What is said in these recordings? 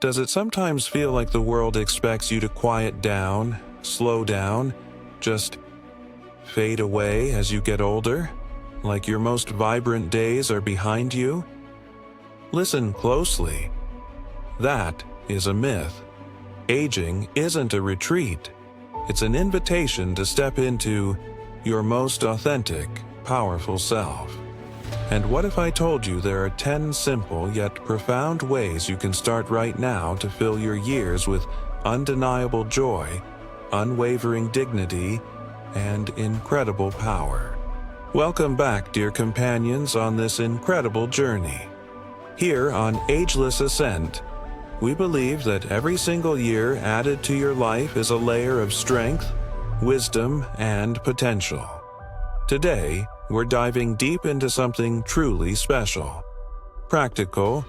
Does it sometimes feel like the world expects you to quiet down, slow down, just fade away as you get older? Like your most vibrant days are behind you? Listen closely. That is a myth. Aging isn't a retreat. It's an invitation to step into your most authentic, powerful self. And what if I told you there are 10 simple yet profound ways you can start right now to fill your years with undeniable joy, unwavering dignity, and incredible power? Welcome back, dear companions, on this incredible journey. Here on Ageless Ascent, we believe that every single year added to your life is a layer of strength, wisdom, and potential. Today, we're diving deep into something truly special. Practical,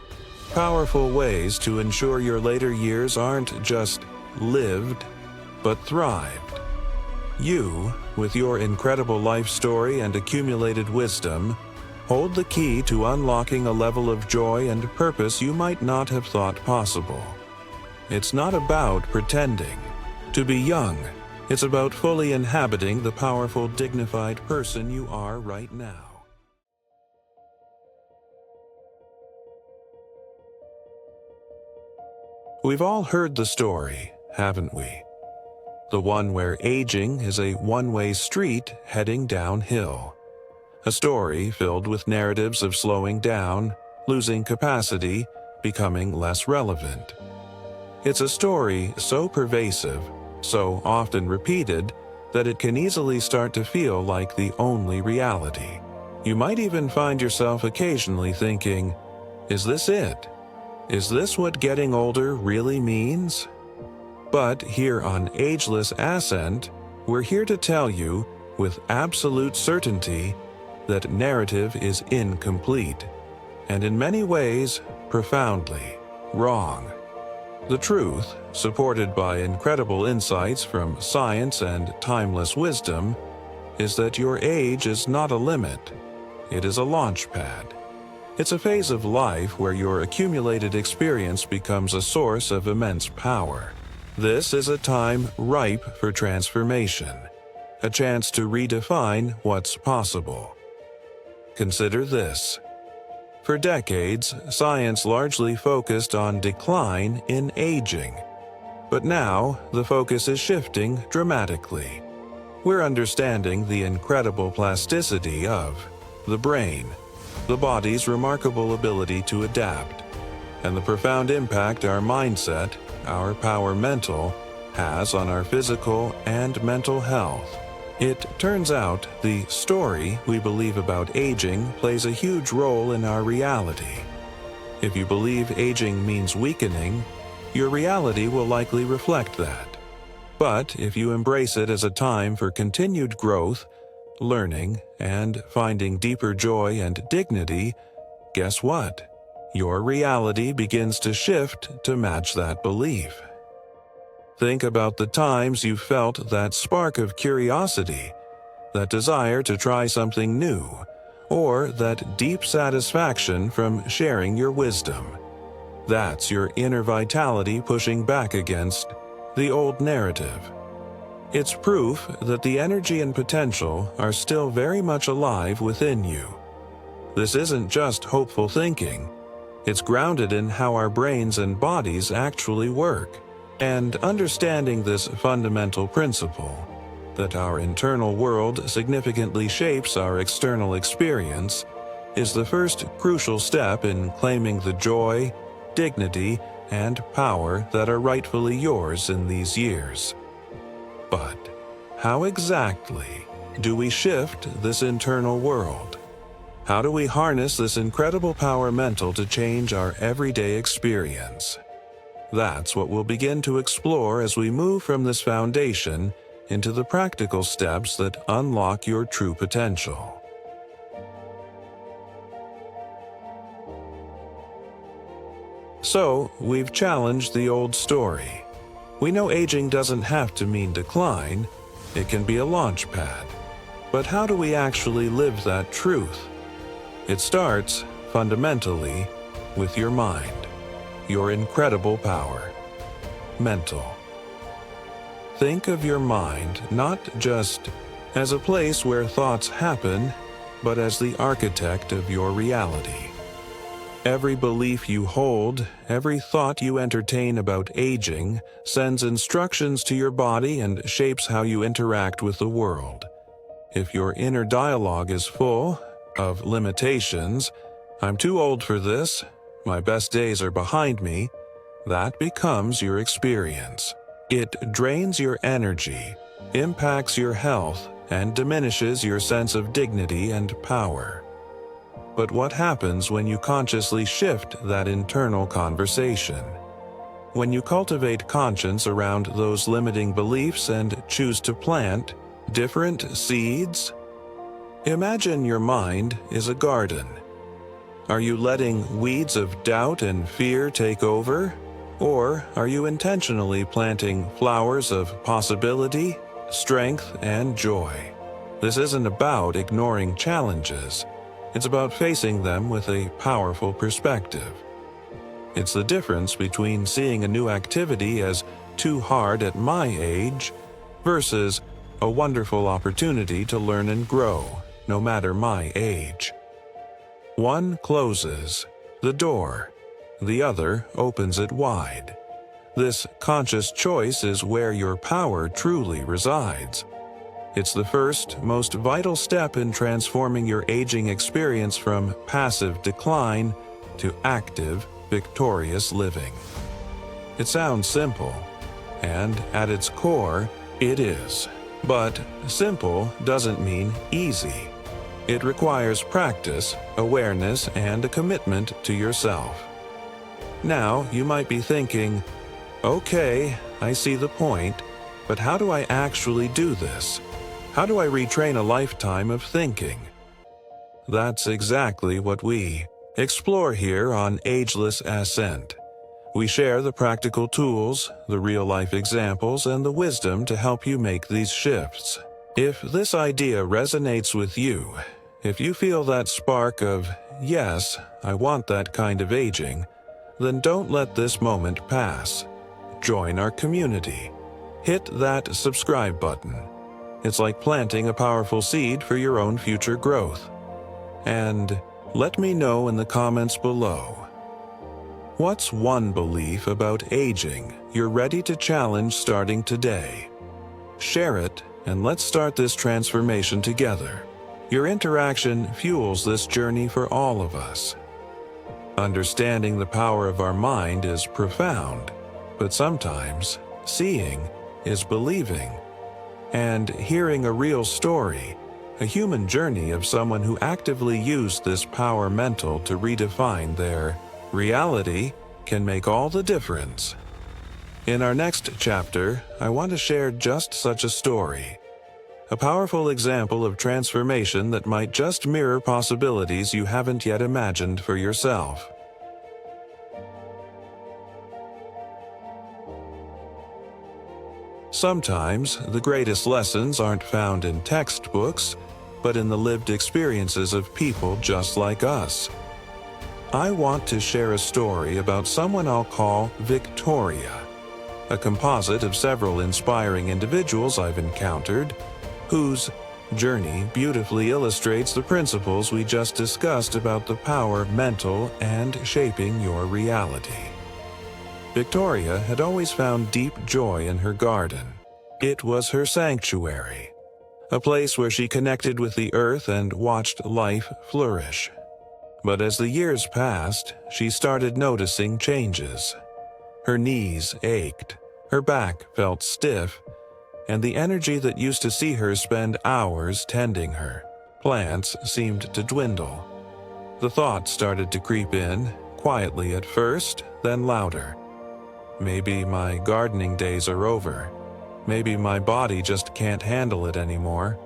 powerful ways to ensure your later years aren't just lived, but thrived. You, with your incredible life story and accumulated wisdom, hold the key to unlocking a level of joy and purpose you might not have thought possible. It's not about pretending to be young. It's about fully inhabiting the powerful, dignified person you are right now. We've all heard the story, haven't we? The one where aging is a one-way street heading downhill. A story filled with narratives of slowing down, losing capacity, becoming less relevant. It's a story so pervasive, so often repeated, that it can easily start to feel like the only reality. You might even find yourself occasionally thinking, is this it? Is this what getting older really means? But here on Ageless Ascent, we're here to tell you, with absolute certainty, that narrative is incomplete, and in many ways, profoundly wrong. The truth, supported by incredible insights from science and timeless wisdom, is that your age is not a limit. It is a launch pad. It's a phase of life where your accumulated experience becomes a source of immense power. This is a time ripe for transformation, a chance to redefine what's possible. Consider this. For decades, science largely focused on decline in aging. But now, the focus is shifting dramatically. We're understanding the incredible plasticity of the brain, the body's remarkable ability to adapt, and the profound impact our mindset, our power mental, has on our physical and mental health. It turns out the story we believe about aging plays a huge role in our reality. If you believe aging means weakening, your reality will likely reflect that. But if you embrace it as a time for continued growth, learning, and finding deeper joy and dignity, guess what? Your reality begins to shift to match that belief. Think about the times you felt that spark of curiosity, that desire to try something new, or that deep satisfaction from sharing your wisdom. That's your inner vitality pushing back against the old narrative. It's proof that the energy and potential are still very much alive within you. This isn't just hopeful thinking. It's grounded in how our brains and bodies actually work. And understanding this fundamental principle, that our internal world significantly shapes our external experience, is the first crucial step in claiming the joy, dignity, and power that are rightfully yours in these years. But how exactly do we shift this internal world? How do we harness this incredible power mental to change our everyday experience? That's what we'll begin to explore as we move from this foundation into the practical steps that unlock your true potential. So, we've challenged the old story. We know aging doesn't have to mean decline, it can be a launch pad. But how do we actually live that truth? It starts, fundamentally, with your mind. your incredible power. Mental. Think of your mind not just as a place where thoughts happen, but as the architect of your reality. Every belief you hold, every thought you entertain about aging, sends instructions to your body and shapes how you interact with the world. If your inner dialogue is full of limitations, "I'm too old for this," "my best days are behind me," that becomes your experience. It drains your energy, impacts your health, and diminishes your sense of dignity and power. But what happens when you consciously shift that internal conversation? When you cultivate conscience around those limiting beliefs and choose to plant different seeds? Imagine your mind is a garden. Are you letting weeds of doubt and fear take over? Or are you intentionally planting flowers of possibility, strength, and joy? This isn't about ignoring challenges. It's about facing them with a powerful perspective. It's the difference between seeing a new activity as too hard at my age versus a wonderful opportunity to learn and grow, no matter my age. One closes the door, the other opens it wide. This conscious choice is where your power truly resides. It's the first, most vital step in transforming your aging experience from passive decline to active, victorious living. It sounds simple, and at its core, it is. But simple doesn't mean easy. It requires practice, awareness, and a commitment to yourself. Now, you might be thinking, "Okay, I see the point, but how do I actually do this? How do I retrain a lifetime of thinking?" That's exactly what we explore here on Ageless Ascent. We share the practical tools, the real-life examples, and the wisdom to help you make these shifts. If this idea resonates with you, if you feel that spark of, "Yes, I want that kind of aging," then don't let this moment pass. Join our community. Hit that subscribe button. It's like planting a powerful seed for your own future growth. And let me know in the comments below. What's one belief about aging you're ready to challenge starting today? Share it, and let's start this transformation together. Your interaction fuels this journey for all of us. Understanding the power of our mind is profound, but sometimes seeing is believing. And hearing a real story, a human journey of someone who actively used this power mental to redefine their reality, can make all the difference. In our next chapter, I want to share just such a story. A powerful example of transformation that might just mirror possibilities you haven't yet imagined for yourself. Sometimes, the greatest lessons aren't found in textbooks, but in the lived experiences of people just like us. I want to share a story about someone I'll call Victoria, a composite of several inspiring individuals I've encountered, whose journey beautifully illustrates the principles we just discussed about the power mental and shaping your reality. Victoria had always found deep joy in her garden. It was her sanctuary, a place where she connected with the earth and watched life flourish. But as the years passed, she started noticing changes. Her knees ached, her back felt stiff, and the energy that used to see her spend hours tending her plants seemed to dwindle. The thoughts started to creep in, quietly at first, then louder. Maybe my gardening days are over. Maybe my body just can't handle it anymore.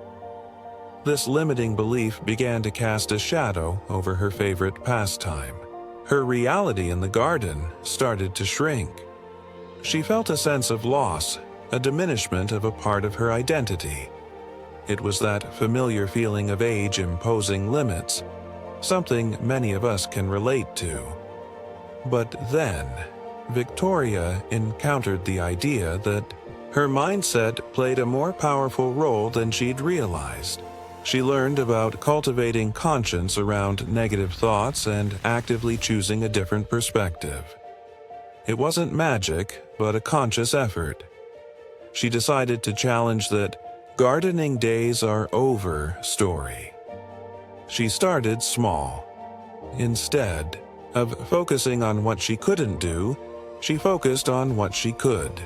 This limiting belief began to cast a shadow over her favorite pastime. Her reality in the garden started to shrink. She felt a sense of loss, a diminishment of a part of her identity. It was that familiar feeling of age imposing limits, something many of us can relate to. But then, Victoria encountered the idea that her mindset played a more powerful role than she'd realized. She learned about cultivating conscience around negative thoughts and actively choosing a different perspective. It wasn't magic, but a conscious effort. She decided to challenge that gardening days are over story. She started small. Instead of focusing on what she couldn't do, she focused on what she could.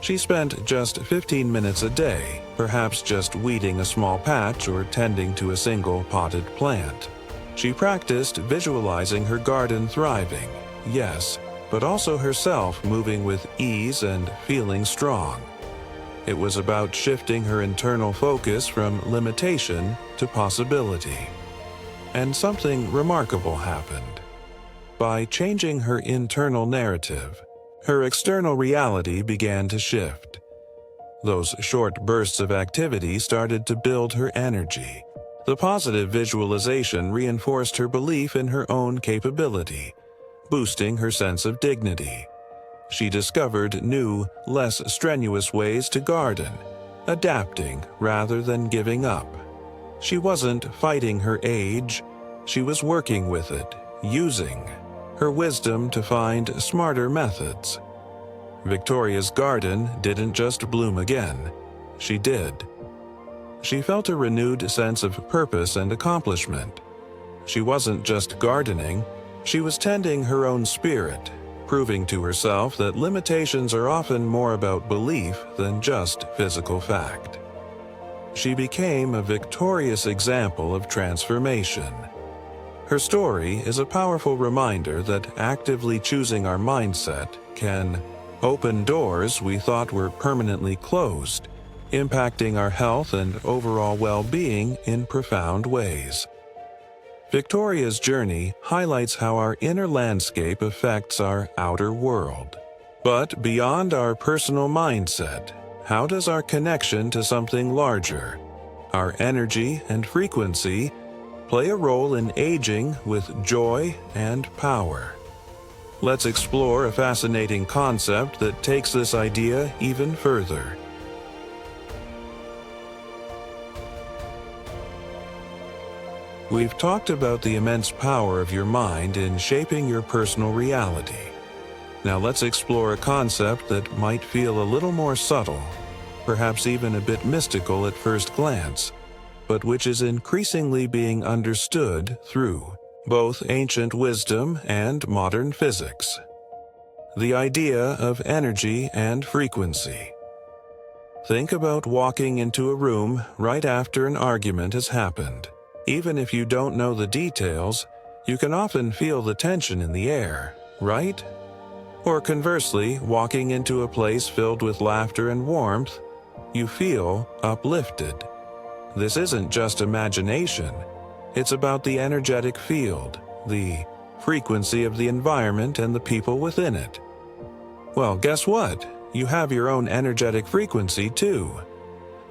She spent just 15 minutes a day, perhaps just weeding a small patch or tending to a single potted plant. She practiced visualizing her garden thriving, yes, but also herself moving with ease and feeling strong. It was about shifting her internal focus from limitation to possibility. And something remarkable happened. By changing her internal narrative, her external reality began to shift. Those short bursts of activity started to build her energy. The positive visualization reinforced her belief in her own capability, boosting her sense of dignity. She discovered new, less strenuous ways to garden, adapting rather than giving up. She wasn't fighting her age, she was working with it, using her wisdom to find smarter methods. Victoria's garden didn't just bloom again, she did. She felt a renewed sense of purpose and accomplishment. She wasn't just gardening, she was tending her own spirit, proving to herself that limitations are often more about belief than just physical fact. She became a victorious example of transformation. Her story is a powerful reminder that actively choosing our mindset can open doors we thought were permanently closed, impacting our health and overall well-being in profound ways. Victoria's journey highlights how our inner landscape affects our outer world. But beyond our personal mindset, how does our connection to something larger, our energy and frequency, play a role in aging with joy and power? Let's explore a fascinating concept that takes this idea even further. We've talked about the immense power of your mind in shaping your personal reality. Now let's explore a concept that might feel a little more subtle, perhaps even a bit mystical at first glance, but which is increasingly being understood through both ancient wisdom and modern physics. The idea of energy and frequency. Think about walking into a room right after an argument has happened. Even if you don't know the details, you can often feel the tension in the air, right? Or conversely, walking into a place filled with laughter and warmth, you feel uplifted. This isn't just imagination. It's about the energetic field, the frequency of the environment and the people within it. Well, guess what? You have your own energetic frequency too.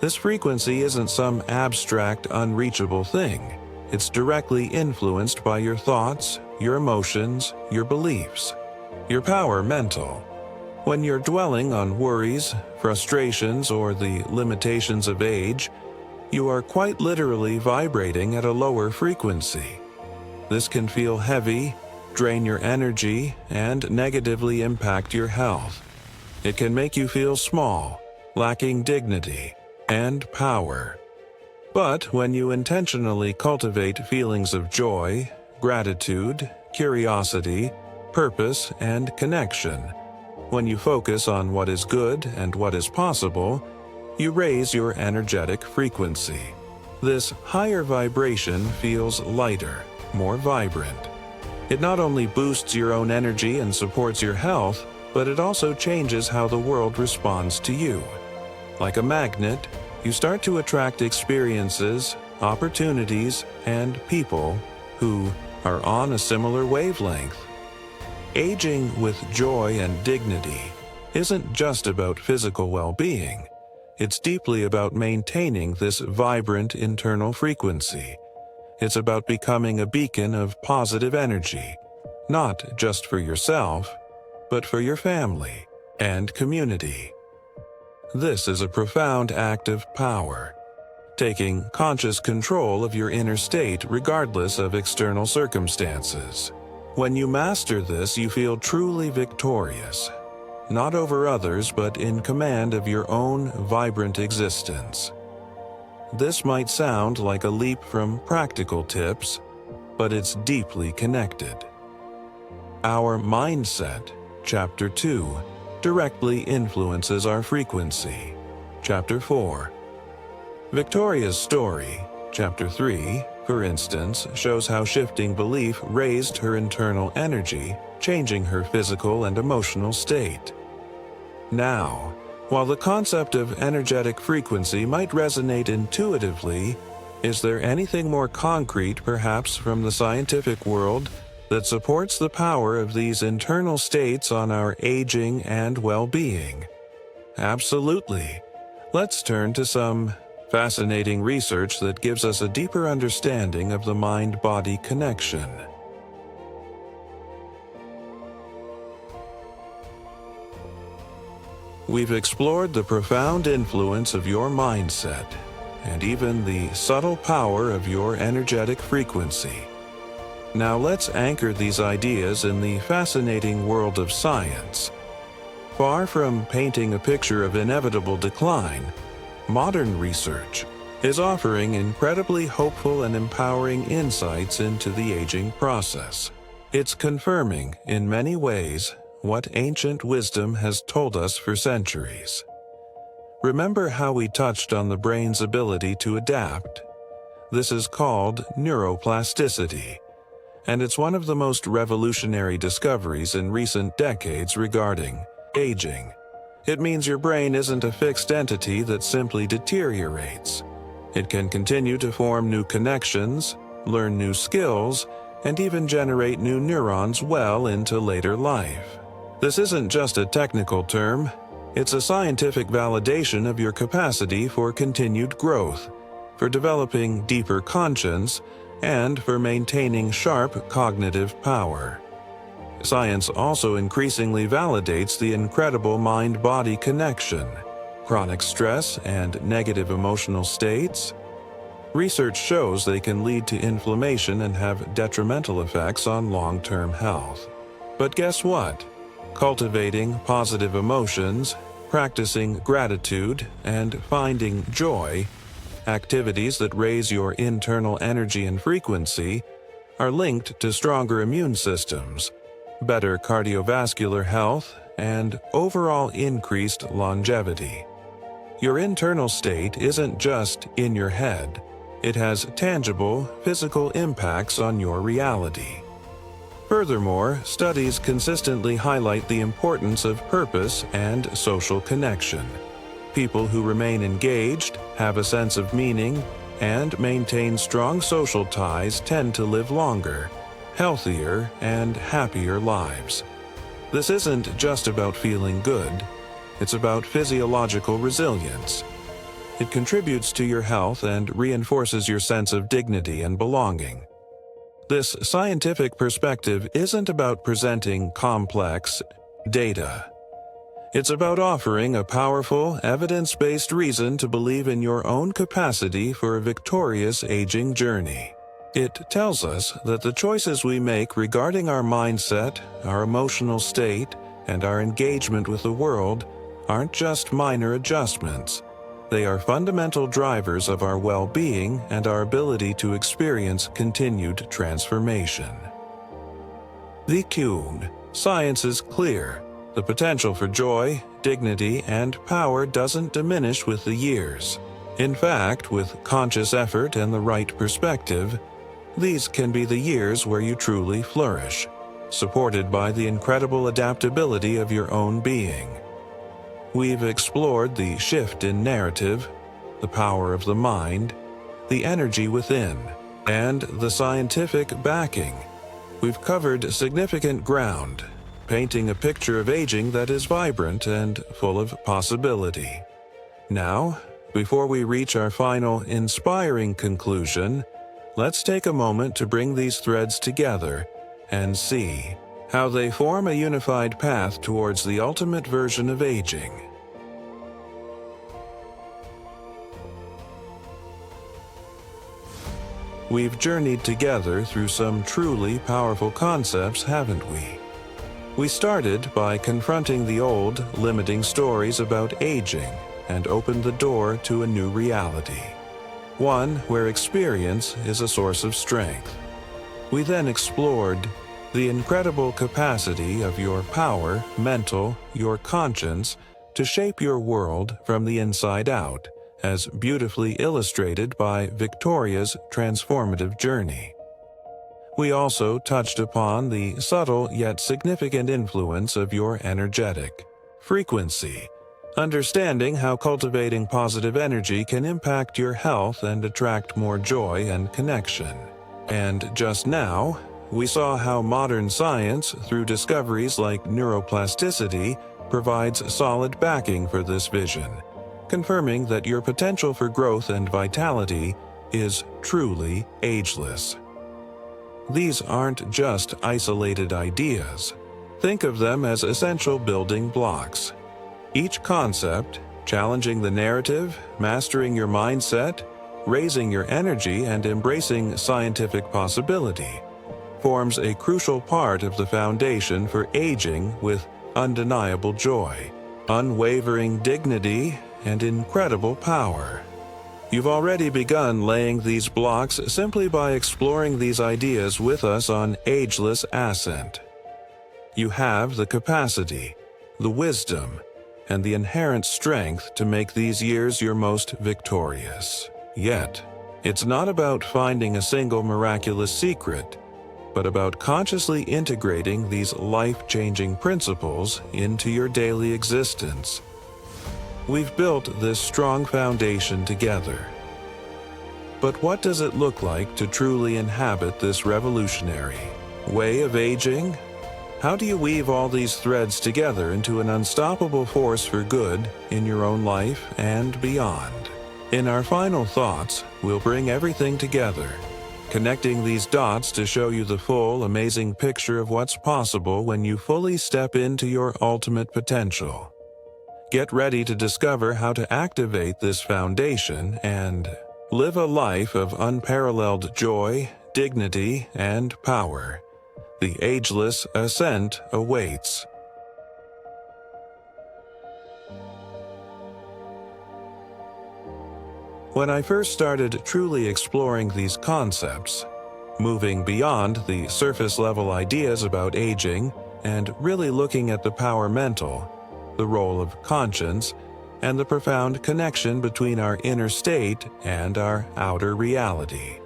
This frequency isn't some abstract, unreachable thing. It's directly influenced by your thoughts, your emotions, your beliefs, your power mental. When you're dwelling on worries, frustrations, or the limitations of age, you are quite literally vibrating at a lower frequency. This can feel heavy, drain your energy, and negatively impact your health. It can make you feel small, lacking dignity and power. But when you intentionally cultivate feelings of joy, gratitude, curiosity, purpose, and connection, when you focus on what is good and what is possible, you raise your energetic frequency. This higher vibration feels lighter, more vibrant. It not only boosts your own energy and supports your health, but it also changes how the world responds to you. Like a magnet, you start to attract experiences, opportunities, and people who are on a similar wavelength. Aging with joy and dignity isn't just about physical well-being. It's deeply about maintaining this vibrant internal frequency. It's about becoming a beacon of positive energy, not just for yourself, but for your family and community. This is a profound act of power, taking conscious control of your inner state regardless of external circumstances. When you master this, you feel truly victorious, not over others, but in command of your own vibrant existence. This might sound like a leap from practical tips, but it's deeply connected. Our mindset, Chapter 2, directly influences our frequency. Chapter 4. Victoria's story, Chapter 3, for instance, shows how shifting belief raised her internal energy, changing her physical and emotional state. Now, while the concept of energetic frequency might resonate intuitively, is there anything more concrete, perhaps from the scientific world, that supports the power of these internal states on our aging and well-being? Absolutely. Let's turn to some fascinating research that gives us a deeper understanding of the mind-body connection. We've explored the profound influence of your mindset and even the subtle power of your energetic frequency. Now let's anchor these ideas in the fascinating world of science. Far from painting a picture of inevitable decline, modern research is offering incredibly hopeful and empowering insights into the aging process. It's confirming, in many ways, what ancient wisdom has told us for centuries. Remember how we touched on the brain's ability to adapt? This is called neuroplasticity, and it's one of the most revolutionary discoveries in recent decades regarding aging. It means your brain isn't a fixed entity that simply deteriorates. It can continue to form new connections, learn new skills, and even generate new neurons well into later life. This isn't just a technical term, it's a scientific validation of your capacity for continued growth, for developing deeper conscience, and for maintaining sharp cognitive power. Science also increasingly validates the incredible mind-body connection. Chronic stress and negative emotional states. Research shows they can lead to inflammation and have detrimental effects on long-term health. But guess what? Cultivating positive emotions, practicing gratitude, and finding joy, activities that raise your internal energy and frequency, are linked to stronger immune systems, better cardiovascular health, and overall increased longevity. Your internal state isn't just in your head. It has tangible, physical impacts on your reality. Furthermore, studies consistently highlight the importance of purpose and social connection. People who remain engaged, have a sense of meaning, and maintain strong social ties tend to live longer, healthier, and happier lives. This isn't just about feeling good, it's about physiological resilience. It contributes to your health and reinforces your sense of dignity and belonging. This scientific perspective isn't about presenting complex data. It's about offering a powerful, evidence-based reason to believe in your own capacity for a victorious aging journey. It tells us that the choices we make regarding our mindset, our emotional state, and our engagement with the world aren't just minor adjustments. They are fundamental drivers of our well-being and our ability to experience continued transformation. The Qun. Science is clear. The potential for joy, dignity, and power doesn't diminish with the years. In fact, with conscious effort and the right perspective, these can be the years where you truly flourish, supported by the incredible adaptability of your own being. We've explored the shift in narrative, the power of the mind, the energy within, and the scientific backing. We've covered significant ground, painting a picture of aging that is vibrant and full of possibility. Now, before we reach our final inspiring conclusion, let's take a moment to bring these threads together and see how they form a unified path towards the ultimate version of aging. We've journeyed together through some truly powerful concepts, haven't we? We started by confronting the old, limiting stories about aging and opened the door to a new reality, one where experience is a source of strength. We then explored the incredible capacity of your power, mental, your conscience, to shape your world from the inside out, as beautifully illustrated by Victoria's transformative journey. We also touched upon the subtle yet significant influence of your energetic frequency, understanding how cultivating positive energy can impact your health and attract more joy and connection. And just now, we saw how modern science, through discoveries like neuroplasticity, provides solid backing for this vision, confirming that your potential for growth and vitality is truly ageless. These aren't just isolated ideas. Think of them as essential building blocks. Each concept, challenging the narrative, mastering your mindset, raising your energy, and embracing scientific possibility, forms a crucial part of the foundation for aging with undeniable joy, unwavering dignity, and incredible power. You've already begun laying these blocks simply by exploring these ideas with us on Ageless Ascent. You have the capacity, the wisdom, and the inherent strength to make these years your most victorious. Yet, it's not about finding a single miraculous secret, but about consciously integrating these life-changing principles into your daily existence. We've built this strong foundation together. But what does it look like to truly inhabit this revolutionary way of aging? How do you weave all these threads together into an unstoppable force for good in your own life and beyond? In our final thoughts, we'll bring everything together, connecting these dots to show you the full, amazing picture of what's possible when you fully step into your ultimate potential. Get ready to discover how to activate this foundation and live a life of unparalleled joy, dignity, and power. The Ageless Ascent awaits. When I first started truly exploring these concepts, moving beyond the surface-level ideas about aging and really looking at the power mental, the role of conscience, and the profound connection between our inner state and our outer reality,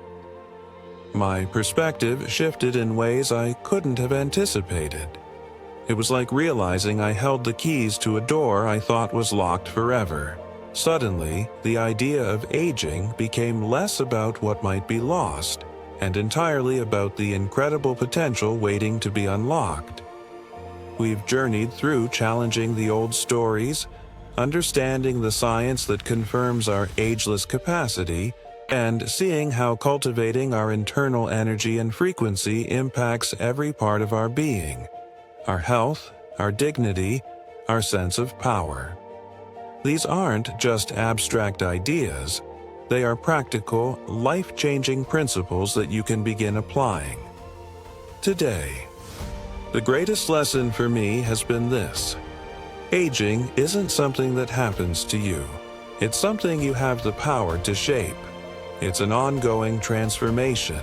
my perspective shifted in ways I couldn't have anticipated. It was like realizing I held the keys to a door I thought was locked forever. Suddenly, the idea of aging became less about what might be lost, and entirely about the incredible potential waiting to be unlocked. We've journeyed through challenging the old stories, understanding the science that confirms our ageless capacity, and seeing how cultivating our internal energy and frequency impacts every part of our being, our health, our dignity, our sense of power. These aren't just abstract ideas, they are practical, life-changing principles that you can begin applying. Today, the greatest lesson for me has been this: aging isn't something that happens to you. It's something you have the power to shape. It's an ongoing transformation,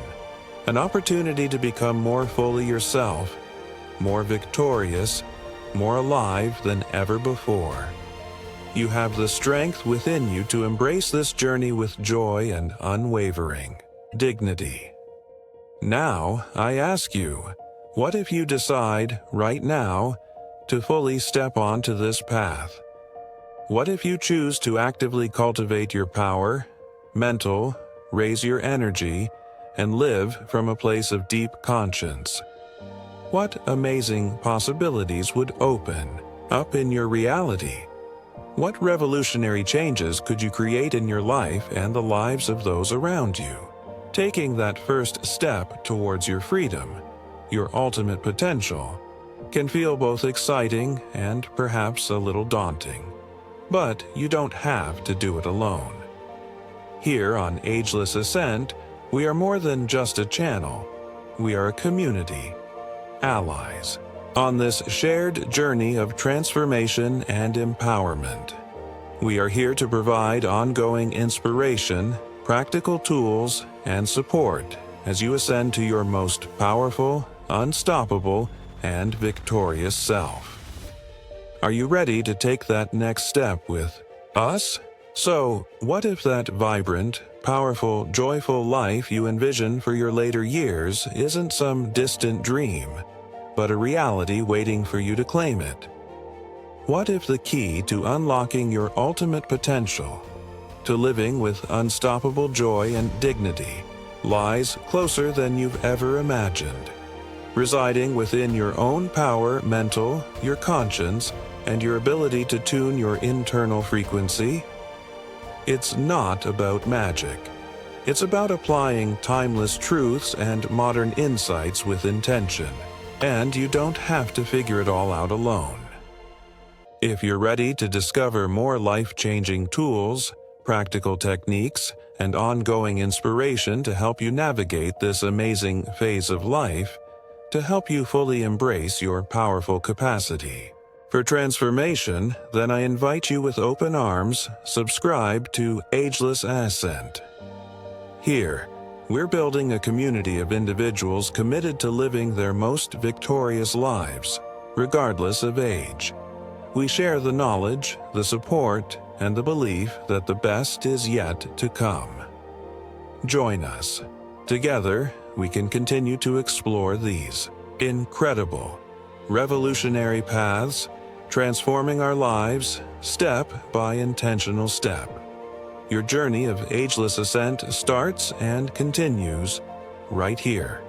an opportunity to become more fully yourself, more victorious, more alive than ever before. You have the strength within you to embrace this journey with joy and unwavering dignity. Now, I ask you, what if you decide, right now, to fully step onto this path? What if you choose to actively cultivate your power, mental, raise your energy, and live from a place of deep conscience? What amazing possibilities would open up in your reality? What revolutionary changes could you create in your life and the lives of those around you? Taking that first step towards your freedom, your ultimate potential, can feel both exciting and perhaps a little daunting. But you don't have to do it alone. Here on Ageless Ascent, we are more than just a channel. We are a community, allies, on this shared journey of transformation and empowerment. We are here to provide ongoing inspiration, practical tools, and support as you ascend to your most powerful, unstoppable, and victorious self. Are you ready to take that next step with us? So, what if that vibrant, powerful, joyful life you envision for your later years isn't some distant dream, but a reality waiting for you to claim it? What if the key to unlocking your ultimate potential, to living with unstoppable joy and dignity, lies closer than you've ever imagined, residing within your own power, mental, your conscience, and your ability to tune your internal frequency? It's not about magic. It's about applying timeless truths and modern insights with intention. And you don't have to figure it all out alone. If you're ready to discover more life-changing tools, practical techniques, and ongoing inspiration to help you navigate this amazing phase of life, to help you fully embrace your powerful capacity for transformation, then I invite you with open arms, subscribe to Ageless Ascent. Here, we're building a community of individuals committed to living their most victorious lives, regardless of age. We share the knowledge, the support, and the belief that the best is yet to come. Join us. Together, we can continue to explore these incredible, revolutionary paths, transforming our lives step by intentional step. Your journey of ageless ascent starts and continues right here.